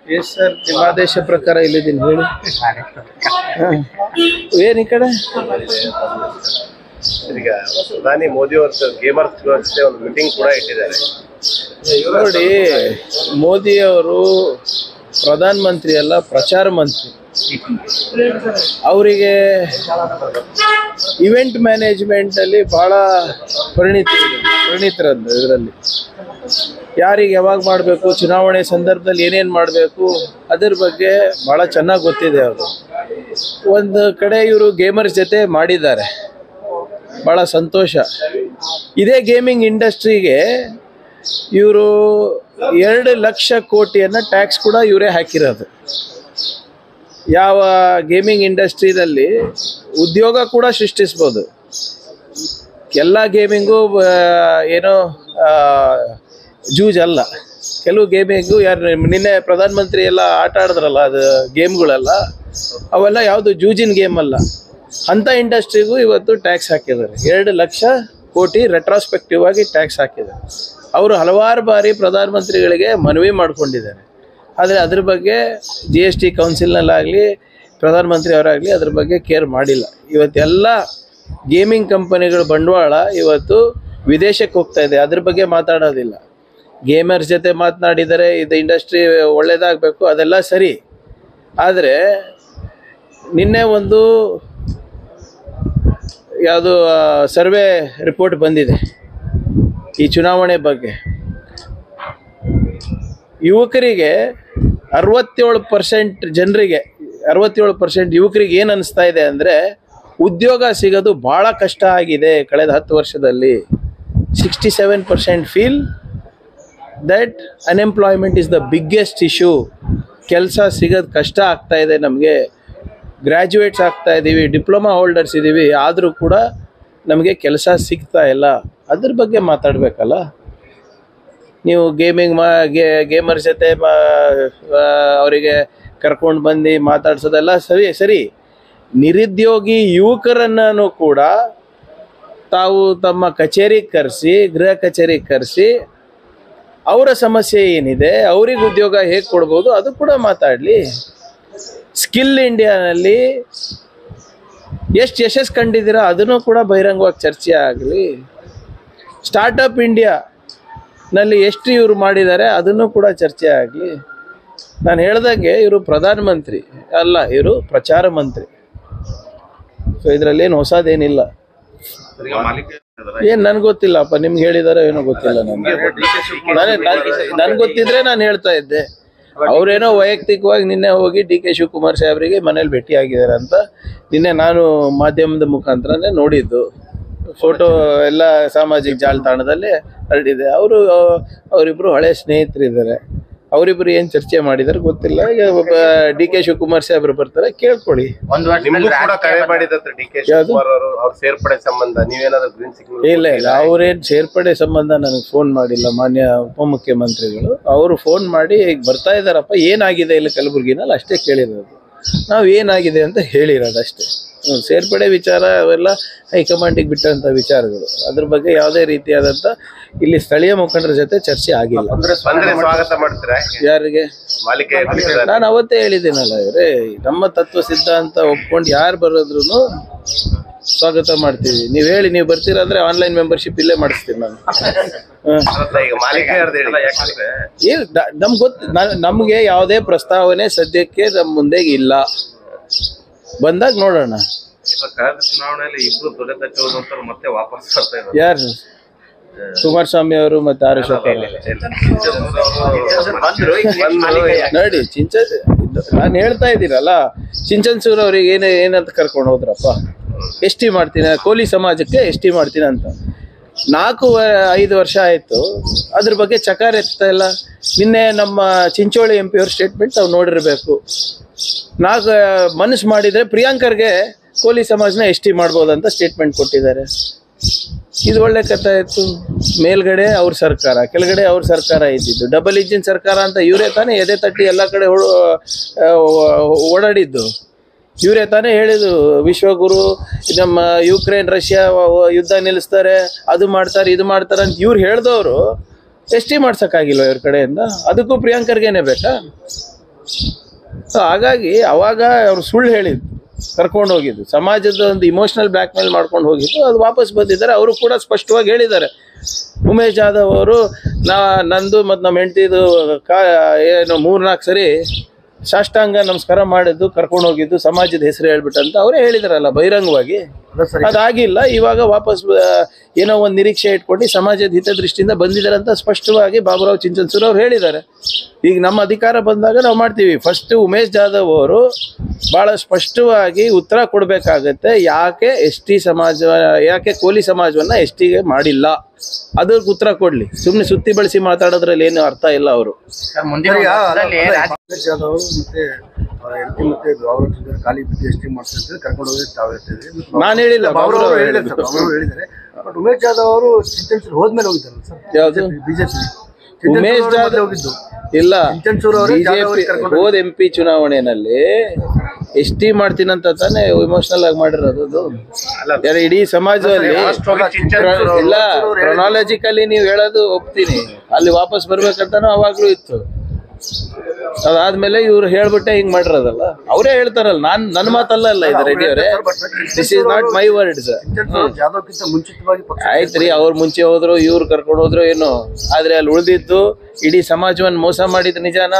Yes sir, ನಿಮ್ಮ ಆದೇಶ ಪ್ರಕಾರ ಇಲ್ಲಿದ್ದೀನಿ ಹೇಳಿ. ಏನ್ ಈ ಕಡೆ ಈಗ ಪ್ರಧಾನಿ ಮೋದಿ ಅವರು ಗೇಮರ್ಸ್ ಜೊತೆ ಒಂದು ಮೀಟಿಂಗ್ ಕೂಡ ಇಟ್ಟಿದ್ದಾರೆ. ನೋಡಿ, ಮೋದಿ ಅವರು ಪ್ರಧಾನ ಮಂತ್ರಿ ಅಲ್ಲ, ಪ್ರಚಾರ ಮಂತ್ರಿ. ಅವರಿಗೆ ಇವೆಂಟ್ ಮ್ಯಾನೇಜ್ಮೆಂಟ್ ಅಲ್ಲಿ ಬಹಳ ಪರಿಣಿತರದ್ದು. ಇದರಲ್ಲಿ ಯಾರಿಗೆ ಯಾವಾಗ ಮಾಡಬೇಕು, ಚುನಾವಣೆ ಸಂದರ್ಭದಲ್ಲಿ ಏನೇನು ಮಾಡಬೇಕು ಅದ್ರ ಬಗ್ಗೆ ಬಹಳ ಚೆನ್ನಾಗಿ ಗೊತ್ತಿದೆ. ಅವರು ಒಂದು ಕಡೆ ಇವರು ಗೇಮರ್ಸ್ ಜೊತೆ ಮಾಡಿದ್ದಾರೆ, ಬಹಳ ಸಂತೋಷ. ಇದೇ ಗೇಮಿಂಗ್ ಇಂಡಸ್ಟ್ರಿಗೆ ಇವರು 2 ಲಕ್ಷ ಕೋಟಿಯನ್ನು ಟ್ಯಾಕ್ಸ್ ಕೂಡ ಇವರೇ ಹಾಕಿರೋದು. ಯಾವ ಗೇಮಿಂಗ್ ಇಂಡಸ್ಟ್ರಿನಲ್ಲಿ ಉದ್ಯೋಗ ಕೂಡ ಸೃಷ್ಟಿಸ್ಬೋದು. ಎಲ್ಲ ಗೇಮಿಂಗು ಏನೋ ಜೂಜಲ್ಲ, ಕೆಲವು ಗೇಮಿಂಗು ಯಾರು ನಿನ್ನೆ ಪ್ರಧಾನಮಂತ್ರಿ ಎಲ್ಲ ಆಟ ಆಡಿದ್ರಲ್ಲ, ಅದು ಗೇಮ್ಗಳೆಲ್ಲ ಅವೆಲ್ಲ ಯಾವುದು ಜೂಜಿನ ಗೇಮ್ ಅಲ್ಲ. ಅಂಥ ಇಂಡಸ್ಟ್ರಿಗೂ ಇವತ್ತು ಟ್ಯಾಕ್ಸ್ ಹಾಕಿದ್ದಾರೆ. 2 ಲಕ್ಷ ಕೋಟಿ ರೆಟ್ರಾಸ್ಪೆಕ್ಟಿವ್ ಆಗಿ ಟ್ಯಾಕ್ಸ್ ಹಾಕಿದ್ದಾರೆ. ಅವರು ಹಲವಾರು ಬಾರಿ ಪ್ರಧಾನಮಂತ್ರಿಗಳಿಗೆ ಮನವಿ ಮಾಡಿಕೊಂಡಿದ್ದಾರೆ. ಆದರೆ ಅದ್ರ ಬಗ್ಗೆ GST ಕೌನ್ಸಿಲ್ನಲ್ಲಾಗಲಿ ಪ್ರಧಾನಮಂತ್ರಿ ಅವರಾಗಲಿ ಅದ್ರ ಬಗ್ಗೆ ಕೇರ್ ಮಾಡಿಲ್ಲ. ಇವತ್ತೆಲ್ಲ ಗೇಮಿಂಗ್ ಕಂಪನಿಗಳ ಬಂಡವಾಳ ಇವತ್ತು ವಿದೇಶಕ್ಕೆ ಹೋಗ್ತಾ ಇದೆ, ಅದ್ರ ಬಗ್ಗೆ ಮಾತಾಡೋದಿಲ್ಲ. ಗೇಮರ್ಸ್ ಜೊತೆ ಮಾತನಾಡಿದರೆ ಇದು ಇಂಡಸ್ಟ್ರಿ ಒಳ್ಳೇದಾಗಬೇಕು, ಅದೆಲ್ಲ ಸರಿ. ಆದರೆ ನಿನ್ನೆ ಒಂದು ಯಾವುದು ಸರ್ವೆ ರಿಪೋರ್ಟ್ ಬಂದಿದೆ ಈ ಚುನಾವಣೆ ಬಗ್ಗೆ. ಯುವಕರಿಗೆ 67% ಜನರಿಗೆ 67% ಯುವಕರಿಗೆ ಏನು ಅನಿಸ್ತಾ ಇದೆ ಅಂದರೆ ಉದ್ಯೋಗ ಸಿಗೋದು ಭಾಳ ಕಷ್ಟ ಆಗಿದೆ ಕಳೆದ 10 ವರ್ಷದಲ್ಲಿ. 67% feel that unemployment is the biggest issue. ಕೆಲಸ ಸಿಗೋದು ಕಷ್ಟ ಆಗ್ತಾ ಇದೆ ನಮಗೆ. ಗ್ರ್ಯಾಜುಯೇಟ್ಸ್ ಆಗ್ತಾ ಇದ್ದೀವಿ, ಡಿಪ್ಲೊಮಾ ಹೋಲ್ಡರ್ಸ್ ಇದ್ದೀವಿ, ಆದರೂ ಕೂಡ ನಮಗೆ ಕೆಲಸ ಸಿಗ್ತಾ ಇಲ್ಲ. ಅದ್ರ ಬಗ್ಗೆ ಮಾತಾಡಬೇಕಲ್ಲ ನೀವು. ಗೇಮರ್ ಜೊತೆ ಅವರಿಗೆ ಕರ್ಕೊಂಡು ಬಂದು ಮಾತಾಡ್ಸೋದೆಲ್ಲ ಸರಿ. ನಿರುದ್ಯೋಗಿ ಯುವಕರನ್ನು ಕೂಡ ತಾವು ತಮ್ಮ ಕಚೇರಿಗೆ ಕರೆಸಿ, ಗೃಹ ಕಚೇರಿಗೆ ಕರೆಸಿ ಅವರ ಸಮಸ್ಯೆ ಏನಿದೆ, ಅವ್ರಿಗೆ ಉದ್ಯೋಗ ಹೇಗೆ ಕೊಡ್ಬೋದು ಅದು ಕೂಡ ಮಾತಾಡಲಿ. ಸ್ಕಿಲ್ ಇಂಡಿಯಾನಲ್ಲಿ ಎಷ್ಟು ಯಶಸ್ಸು ಕಂಡಿದ್ದೀರಾ ಅದನ್ನು ಕೂಡ ಬಹಿರಂಗವಾಗಿ ಚರ್ಚೆ ಆಗಲಿ. ಸ್ಟಾರ್ಟಪ್ ಇಂಡಿಯಾನಲ್ಲಿ ಎಷ್ಟು ಇವರು ಮಾಡಿದ್ದಾರೆ ಅದನ್ನು ಕೂಡ ಚರ್ಚೆ ಆಗಲಿ. ನಾನು ಹೇಳ್ದಂಗೆ ಇವರು ಪ್ರಧಾನಮಂತ್ರಿ ಅಲ್ಲ, ಇವರು ಪ್ರಚಾರ ಮಂತ್ರಿ. ಸೊ ಇದರಲ್ಲೇನು ಹೊಸದೇನಿಲ್ಲ. ಏನು ನನಗೆ ಗೊತ್ತಿಲ್ಲಪ್ಪ, ನಿಮ್ಗೆ ಹೇಳಿದಾರೋ ಏನೋ ಗೊತ್ತಿಲ್ಲ. ನನ್ಗೆ ಗೊತ್ತಿದ್ರೆ ನಾನು ಹೇಳ್ತಾ ಇದ್ದೆ. ಅವರೇನೋ ವೈಯಕ್ತಿಕವಾಗಿ ನಿನ್ನೆ ಹೋಗಿ DK ಶಿವಕುಮಾರ್ ಸಾಹೇಬರಿಗೆ ಮನೇಲಿ ಭೇಟಿಯಾಗಿದ್ದಾರೆ ಅಂತ ನಿನ್ನೆ ನಾನು ಮಾಧ್ಯಮದ ಮುಖಾಂತರನೇ ನೋಡಿದ್ದು. ಫೋಟೋ ಎಲ್ಲ ಸಾಮಾಜಿಕ ಜಾಲತಾಣದಲ್ಲಿ ಹರಡಿದೆ. ಅವರಿಬ್ಬರು ಹಳೆ ಸ್ನೇಹಿತರಿದ್ದಾರೆ. ಅವರಿಬ್ಬರು ಏನು ಚರ್ಚೆ ಮಾಡಿದಾರೆ ಗೊತ್ತಿಲ್ಲ. ಈಗ DK ಶಿವಕುಮಾರ್ ಸಾಹೇಬ್ರು ಬರ್ತಾರೆ, ಕೇಳ್ಕೊಳ್ಳಿ. ಇಲ್ಲ, ಅವ್ರೇನು ಸೇರ್ಪಡೆ ಸಂಬಂಧ ನನಗೆ ಫೋನ್ ಮಾಡಿಲ್ಲ. ಮಾನ್ಯ ಉಪಮುಖ್ಯಮಂತ್ರಿಗಳು ಅವರು ಫೋನ್ ಮಾಡಿ ಈಗ ಬರ್ತಾ ಇದ್ದಾರಪ್ಪ, ಏನಾಗಿದೆ ಇಲ್ಲಿ ಕಲಬುರಗಿನಲ್ಲಿ ಅಷ್ಟೇ ಕೇಳಿರೋದು. ನಾವು ಏನಾಗಿದೆ ಅಂತ ಹೇಳಿರೋದು ಅಷ್ಟೇ. ಸೇರ್ಪಡೆ ವಿಚಾರ ಅವೆಲ್ಲ ಹೈಕಮಾಂಡಿಗೆ ಬಿಟ್ಟಂಥ ವಿಚಾರಗಳು. ಅದ್ರ ಬಗ್ಗೆ ಯಾವುದೇ ರೀತಿಯಾದಂಥ ಇಲ್ಲಿ ಸ್ಥಳೀಯ ಮುಖಂಡರ ಜೊತೆ ಚರ್ಚೆ ಆಗಿಲ್ಲ. ಯಾರಿಗೆ? ನಾನು ಅವತ್ತೇ ಹೇಳಿದ್ದೀನಲ್ಲ, ಇವರೇ ನಮ್ಮ ತತ್ವ ಸಿದ್ಧಾಂತ ಒಪ್ಕೊಂಡು ಯಾರು ಬರೋದ್ರೂ ಸ್ವಾಗತ ಮಾಡ್ತೀವಿ. ನೀವು ಹೇಳಿ, ನೀವು ಬರ್ತೀರಾ ಅಂದ್ರೆ ಆನ್ಲೈನ್ ಮೆಂಬರ್ಶಿಪ್ ಇಲ್ಲೇ ಮಾಡಿಸ್ತೀನಿ ನಾನು. ನಮ್ಗೆ ನಮ್ಗೆ ಯಾವುದೇ ಪ್ರಸ್ತಾವನೆ ಸದ್ಯಕ್ಕೆ ನಮ್ಮ ಮುಂದೆ ಇಲ್ಲ. ಬಂದಾಗ ನೋಡೋಣ. ಯಾರು? ಕುಮಾರಸ್ವಾಮಿ ಅವರು ಮತ್ತೆ ಆರ್.ಅಶೋಕ್ ನೋಡಿ. ನಾನು ಹೇಳ್ತಾ ಇದ್ದೀರಲ್ಲ, ಚಿಂಚನ್ಸೂರ್ ಅವ್ರಿಗೆ ಏನಂತ ಕರ್ಕೊಂಡು ಹೋದ್ರಪ್ಪ, ST ಮಾಡ್ತೀನಿ, ಕೋಲಿ ಸಮಾಜಕ್ಕೆ ST ಮಾಡ್ತೀನಿ ಅಂತ. 4-5 ವರ್ಷ ಆಯ್ತು, ಅದ್ರ ಬಗ್ಗೆ ಚಕಾರ ಎತ್ತಾ ಇಲ್ಲ. ನಿನ್ನೆ ನಮ್ಮ ಚಿಂಚೋಳಿ MP ಅವ್ರ ಸ್ಟೇಟ್ಮೆಂಟ್ ತಾವು ನೋಡಿರ್ಬೇಕು. ಮನಸ್ಸು ಮಾಡಿದ್ರೆ ಪ್ರಿಯಾಂಕರ್ಗೆ ಕೋಲಿ ಸಮಾಜನ ST ಮಾಡ್ಬೋದಂತ ಸ್ಟೇಟ್ಮೆಂಟ್ ಕೊಟ್ಟಿದ್ದಾರೆ. ಇದು ಒಳ್ಳೆ ಕಥೆ ಇತ್ತು. ಮೇಲ್ಗಡೆ ಅವ್ರ ಸರ್ಕಾರ, ಕೆಳಗಡೆ ಅವ್ರ ಸರ್ಕಾರ ಇದ್ದಿದ್ದು. ಡಬಲ್ ಇಂಜಿನ್ ಸರ್ಕಾರ ಅಂತ ಇವರೇ ತಾನೇ ಎದೆ ತಟ್ಟಿ ಎಲ್ಲ ಕಡೆ ಓಡಾಡಿದ್ದು. ಇವರೇ ತಾನೇ ಹೇಳಿದ್ದು ವಿಶ್ವಗುರು, ನಮ್ಮ ಯುಕ್ರೇನ್ ರಷ್ಯಾ ಯುದ್ಧ ನಿಲ್ಲಿಸ್ತಾರೆ, ಅದು ಮಾಡ್ತಾರೆ ಇದು ಮಾಡ್ತಾರೆ ಅಂತ ಇವ್ರು ಹೇಳ್ದವರು ST ಮಾಡ್ಸೋಕ್ಕಾಗಿಲ್ವ ಇವ್ರ ಕಡೆಯಿಂದ? ಅದಕ್ಕೂ ಪ್ರಿಯಾಂಕರ್ಗೇನೆ ಬೇಕಾ? ಸೊ ಹಾಗಾಗಿ ಅವಾಗ ಅವ್ರು ಸುಳ್ಳು ಹೇಳಿದ್ದು, ಕರ್ಕೊಂಡು ಹೋಗಿದ್ದು, ಸಮಾಜದ ಒಂದು ಇಮೋಷನಲ್ ಬ್ಲ್ಯಾಕ್ ಮೇಲ್ ಮಾಡ್ಕೊಂಡು ಹೋಗಿದ್ದು. ಅದು ವಾಪಸ್ ಬಂದಿದ್ದಾರೆ. ಅವರು ಕೂಡ ಸ್ಪಷ್ಟವಾಗಿ ಹೇಳಿದ್ದಾರೆ. ಉಮೇಶ್ ಜಾಧವ್ ಅವರು ನಂದು ಮತ್ತು ನಮ್ಮ ಹೆಂಡತಿದು ಏನು 3-4 ಸರಿ ಸಾಷ್ಟಾಂಗ ನಮಸ್ಕಾರ ಮಾಡಿದ್ದು, ಕರ್ಕೊಂಡು ಹೋಗಿದ್ದು, ಸಮಾಜದ ಹೆಸರು ಹೇಳ್ಬಿಟ್ಟಂತ ಅವರೇ ಹೇಳಿದಾರಲ್ಲ ಬಹಿರಂಗವಾಗಿ. ಅದಾಗಿಲ್ಲ. ಇವಾಗ ವಾಪಸ್ ಏನೋ ಒಂದು ನಿರೀಕ್ಷೆ ಇಟ್ಕೊಂಡು ಸಮಾಜದ ಹಿತದೃಷ್ಟಿಯಿಂದ ಬಂದಿದ್ದಾರೆ ಅಂತ ಸ್ಪಷ್ಟವಾಗಿ ಬಾಬುರಾವ್ ಚಿಂಚನ್ಸೂರ್ ಅವ್ರು ಹೇಳಿದ್ದಾರೆ. ಈಗ ನಮ್ಮ ಅಧಿಕಾರ ಬಂದಾಗ ನಾವು ಮಾಡ್ತೀವಿ. ಫಸ್ಟ್ ಉಮೇಶ್ ಜಾಧವ್ ಅವರು ಬಹಳ ಸ್ಪಷ್ಟವಾಗಿ ಉತ್ತರ ಕೊಡಬೇಕಾಗತ್ತೆ. ಯಾಕೆ ST ಸಮಾಜ, ಯಾಕೆ ಕೋಲಿ ಸಮಾಜವನ್ನ STಗೆ ಮಾಡಿಲ್ಲ, ಅದಕ್ಕೆ ಉತ್ತರ ಕೊಡ್ಲಿ. ಸುಮ್ಮನೆ ಸುತ್ತಿ ಬಳಸಿ ಮಾತಾಡೋದ್ರಲ್ಲಿ ಏನು ಅರ್ಥ ಇಲ್ಲ. ಅವರು ನಾನು ಹೇಳಿಲ್ಲ, ಉಮೇಶ್ ಜಾಧವ್ ಅವರು ಚಿಂಚನ್ಸೂರ್ ಹೋದ್ಮೇಲೆ ಹೋಗಿದ್ದಾರಲ್ಲ ಸರ್. ಯಾವುದು ಬಿಜೆಪಿ ಉಮೇಶ್ ಜಾಧವ್ ಹೋಗಿದ್ದು ಇಲ್ಲ. ಬಿಜೆಪಿ ಹೋದ MP ಚುನಾವಣೆಯಲ್ಲಿ ST ಮಾಡ್ತೀನಂತ ತಾನೇ ಇಮೋಷನಲ್ ಆಗಿ ಮಾಡಿರೋದು. ಇಡೀ ಸಮಾಜದಲ್ಲಿ ಇಲ್ಲ, ಕ್ರೊನಾಲಜಿಕಲಿ ನೀವು ಹೇಳೋದು ಒಪ್ತೀನಿ. ಅಲ್ಲಿ ವಾಪಸ್ ಬರ್ಬೇಕಂತಾನು ಅವಾಗ್ಲೂ ಇತ್ತು. ಅದಾದ್ಮೇಲೆ ಇವ್ರು ಹೇಳ್ಬಿಟ್ಟೆ ಹಿಂಗ್ ಮಾಡಿರೋದಲ್ಲ. ಅವರೇ ಹೇಳ್ತಾರಲ್ಲ, ನನ್ನ ಮಾತಲ್ಲ ಅಲ್ಲ ಇದು ರೆಡ್ಡಿ ಅವರೇ. This is not my words. ಆಯ್ತ್ರಿ, ಅವ್ರು ಮುಂಚೆ ಹೋದ್ರು, ಇವ್ರು ಕರ್ಕೊಂಡು ಹೋದ್ರು ಏನೋ. ಆದ್ರೆ ಅಲ್ಲಿ ಉಳಿದಿದ್ದು ಇಡೀ ಸಮಾಜವನ್ನು ಮೋಸ ಮಾಡಿದ್ ನಿಜಾನ?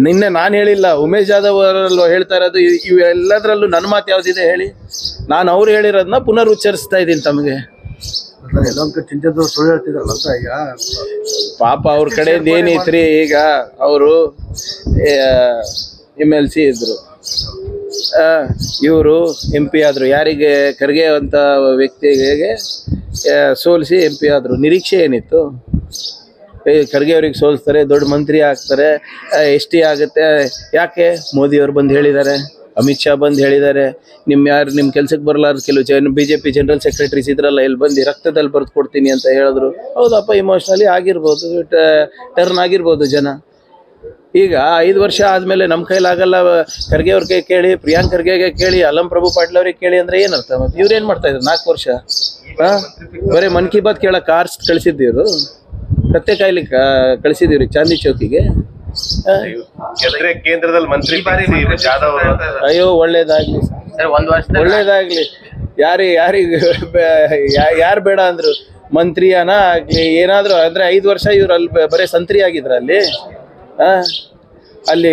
ನಿನ್ನೆ ನಾನು ಹೇಳಿಲ್ಲ, ಉಮೇಶ್ ಜಾಧವ್ ಅವರಲ್ಲೂ ಹೇಳ್ತಾ ಇರೋದು. ಇವೆಲ್ಲದ್ರಲ್ಲೂ ನನ್ನ ಮಾತು ಯಾವ್ದಿದೆ ಹೇಳಿ? ನಾನು ಅವ್ರು ಹೇಳಿರೋದನ್ನ ಪುನರ್ ಉಚ್ಚರಿಸ್ತಾ ಇದ್ದೀನಿ ತಮಗೆ. ಸುಳ್ಳು ಹೇಳ್ತಿದ್ರಲ್ಲ ಅಂತ. ಈಗ ಪಾಪ ಅವ್ರ ಕಡೆಯಿಂದ ಏನೈತ್ರಿ, ಈಗ ಅವರು MLC ಇದ್ರು, ಇವರು MP ಆದ್ರು. ಯಾರಿಗೆ? ಖರ್ಗೆ ಅಂತ ವ್ಯಕ್ತಿಗೆ ಸೋಲಿಸಿ MP ಆದ್ರು. ನಿರೀಕ್ಷೆ ಏನಿತ್ತು? ಖರ್ಗೆ ಅವ್ರಿಗೆ ಸೋಲಿಸ್ತಾರೆ, ದೊಡ್ಡ ಮಂತ್ರಿ ಆಗ್ತಾರೆ, ST ಆಗುತ್ತೆ. ಯಾಕೆ? ಮೋದಿ ಅವ್ರು ಬಂದು ಹೇಳಿದ್ದಾರೆ, ಅಮಿತ್ ಶಾ ಬಂದು ಹೇಳಿದ್ದಾರೆ. ನಿಮ್ಮ ಕೆಲ್ಸಕ್ಕೆ ಬರಲಾರ ಕೆಲವು BJP ಜನರಲ್ ಸೆಕ್ರೆಟರೀಸ್ ಇದ್ರಲ್ಲ, ಇಲ್ಲಿ ಬಂದು ರಕ್ತದಲ್ಲಿ ಬರೆದು ಕೊಡ್ತೀನಿ ಅಂತ ಹೇಳಿದ್ರು. ಹೌದಪ್ಪ, ಇಮೋಷ್ನಲಿ ಆಗಿರ್ಬೋದು, ಟರ್ನ್ ಆಗಿರ್ಬೋದು ಜನ. ಈಗ 5 ವರ್ಷ ಆದ್ಮೇಲೆ ನಮ್ಮ ಕೈಲಾಗಲ್ಲ, ಖರ್ಗೆ ಅವ್ರ ಕೈ ಕೇಳಿ, ಪ್ರಿಯಾಂಕ್ ಖರ್ಗೆಗೆ ಕೇಳಿ, ಅಲಂ ಪ್ರಭು ಪಾಟೀಲ್ ಅವ್ರಿಗೆ ಕೇಳಿ ಅಂದ್ರೆ ಏನರ್ಥ? ಮತ್ತೆ ಇವ್ರೇನ್ ಮಾಡ್ತಾ ಇದ್ರು 4 ವರ್ಷ? ಬರೀ ಮನ್ ಕಿ ಬಾತ್ ಕೇಳಕ್ ಕಾರ್ಸ್ ಕಳಿಸಿದ್ದೀವ್ರು, ಕತ್ತೆ ಕಾಯ್ಲಿ ಕಳಿಸಿದೀವ್ರಿ ಚಾಂದಿ ಚೌಕಿಗೆ. ಕೇಂದ್ರದಲ್ಲಿ ಮಂತ್ರಿ ಅಯ್ಯೋ, ಒಳ್ಳೇದಾಗ್ಲಿ, ಒಳ್ಳೇದಾಗ್ಲಿ. ಯಾರು ಬೇಡ ಅಂದ್ರು? ಮಂತ್ರಿಯನ ಆಗ್ಲಿ, ಏನಾದ್ರು ಅಂದ್ರೆ 5 ವರ್ಷ ಇವ್ರು ಅಲ್ಲಿ ಬರೀ ಸಂತ್ರಿ ಆಗಿದ್ರ ಅಲ್ಲಿ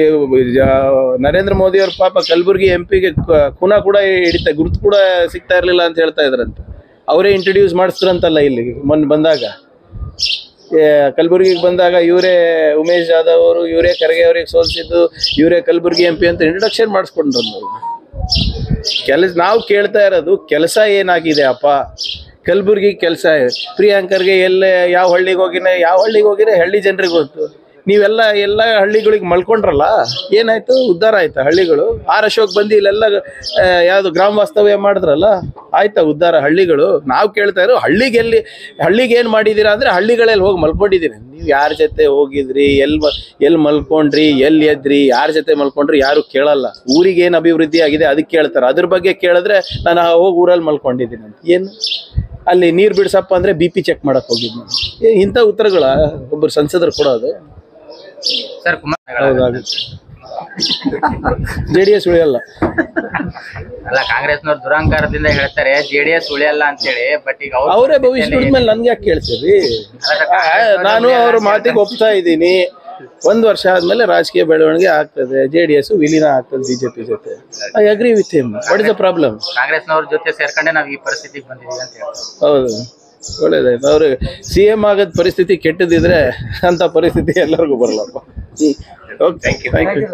ನರೇಂದ್ರ ಮೋದಿ ಅವ್ರ ಪಾಪ ಕಲಬುರ್ಗಿ MP-ಗೆ ಖುನಾ ಕೂಡ ಹಿಡಿತಾ, ಗುರುತು ಕೂಡ ಸಿಗ್ತಾ ಇರ್ಲಿಲ್ಲ ಅಂತ ಹೇಳ್ತಾ ಇದ್ರಂತ. ಅವರೇ ಇಂಟ್ರೊಡ್ಯೂಸ್ ಮಾಡಿಸ್ತಾರಂತಲ್ಲ ಇಲ್ಲಿ ಮೊನ್ನೆ ಬಂದಾಗ, ಕಲಬುರ್ಗಿಗೆ ಬಂದಾಗ ಇವರೇ ಉಮೇಶ್ ಜಾಧವ್ ಅವರು, ಇವರೇ ಖರ್ಗೆ ಅವ್ರಿಗೆ ಸೋಲ್ಸಿದ್ದು, ಇವರೇ ಕಲಬುರ್ಗಿ MP ಅಂತ ಇಂಟ್ರೊಡಕ್ಷನ್ ಮಾಡಿಸ್ಕೊಂಡ್ರು. ನಾವು ಕೇಳ್ತಾ ಇರೋದು ಕೆಲಸ ಏನಾಗಿದೆ ಅಪ್ಪ? ಕಲಬುರ್ಗಿ ಕೆಲಸ. ಪ್ರಿಯಾಂಕ್ ಖರ್ಗೆ ಯಾವ ಹಳ್ಳಿಗೆ ಹೋಗಿನೇ ಹಳ್ಳಿ ಜನರಿಗೆ ಗೊತ್ತು. ನೀವೆಲ್ಲ ಹಳ್ಳಿಗಳಿಗೆ ಮಲ್ಕೊಂಡ್ರಲ್ಲ, ಏನಾಯ್ತು? ಉದ್ಧಾರ ಆಯ್ತಾ ಹಳ್ಳಿಗಳು? ಅಶೋಕ್ ಬಂದು ಇಲ್ಲೆಲ್ಲ ಯಾವ್ದು ಗ್ರಾಮ ವಾಸ್ತವ್ಯ ಮಾಡಿದ್ರಲ್ಲ, ಆಯ್ತಾ ಉದ್ಧಾರ ಹಳ್ಳಿಗಳು? ನಾವು ಕೇಳ್ತಾ ಇರೋ ಹಳ್ಳಿಗೆ ಏನ್ ಮಾಡಿದೀರಾ ಅಂದ್ರೆ, ಹಳ್ಳಿಗಳಲ್ಲಿ ಹೋಗಿ ಮಲ್ಕೊಂಡಿದ್ದೀರಿ. ನೀವು ಯಾರ ಜೊತೆ ಹೋಗಿದ್ರಿ, ಎಲ್ಲಿ ಮಲ್ಕೊಂಡ್ರಿ, ಎಲ್ಲಿ ಎದ್ರಿ, ಯಾರ ಜೊತೆ ಮಲ್ಕೊಂಡ್ರಿ ಯಾರು ಕೇಳಲ್ಲ. ಊರಿಗೆ ಏನ್ ಅಭಿವೃದ್ಧಿ ಆಗಿದೆ ಅದಕ್ಕೆ ಕೇಳ್ತಾರೆ. ಅದ್ರ ಬಗ್ಗೆ ಕೇಳಿದ್ರೆ ನಾನು ಹೋಗಿ ಊರಲ್ಲಿ ಮಲ್ಕೊಂಡಿದ್ದೀನಿ ಅಂತ. ಏನು ಅಲ್ಲಿ ನೀರ್ ಬಿಡ್ಸಪ್ಪ ಅಂದ್ರೆ BP ಚೆಕ್ ಮಾಡಕ್ ಹೋಗಿದ್ ನಾನು. ಇಂಥ ಉತ್ತರಗಳ ಒಬ್ಬರು ಸಂಸದರು ಕೊಡೋದು? JDS ಉಳಿಯಲ್ಲ ಅಲ್ಲ, ಕಾಂಗ್ರೆಸ್ನವ್ರು ದುರಂಕಾರದಿಂದ ಹೇಳ್ತಾರೆ JDS ಉಳಿಯಲ್ಲ ಅಂತೇಳಿ. ಬಟ್ ಈಗ ಅವರೇ ಭವಿಷ್ಯದ ಮೇಲೆ ನನ್ಗೆ ಯಾಕೆ ಕೇಳ್ತೀರಿ? ನಾನು ಅವ್ರ ಮಾತಿಗೆ ಒಪ್ತಾ ಇದ್ದೀನಿ. 1 ವರ್ಷ ಆದ್ಮೇಲೆ ರಾಜಕೀಯ ಬೆಳವಣಿಗೆ ಆಗ್ತದೆ, JDS ವಿಲೀನ ಆಗ್ತದೆ BJP ಜೊತೆ. I agree with him. What is the problem? ಕಾಂಗ್ರೆಸ್ನವ್ರ ಜೊತೆ ಸೇರ್ಕೊಂಡೆ ನಾವು ಈ ಪರಿಸ್ಥಿತಿಗೆ ಬಂದಿದ್ದೀವಿ ಅಂತ ಹೇಳ್ತಾರೆ. ಹೌದು, ಒಳ್ಳೇದಾಯ್ತು. ಅವ್ರು CM ಆಗದ ಪರಿಸ್ಥಿತಿ ಕೆಟ್ಟದಿದ್ರೆ ಅಂತ ಪರಿಸ್ಥಿತಿ ಎಲ್ಲರಿಗೂ ಬರಲ್ಲಪ್ಪ. Okay, thank you.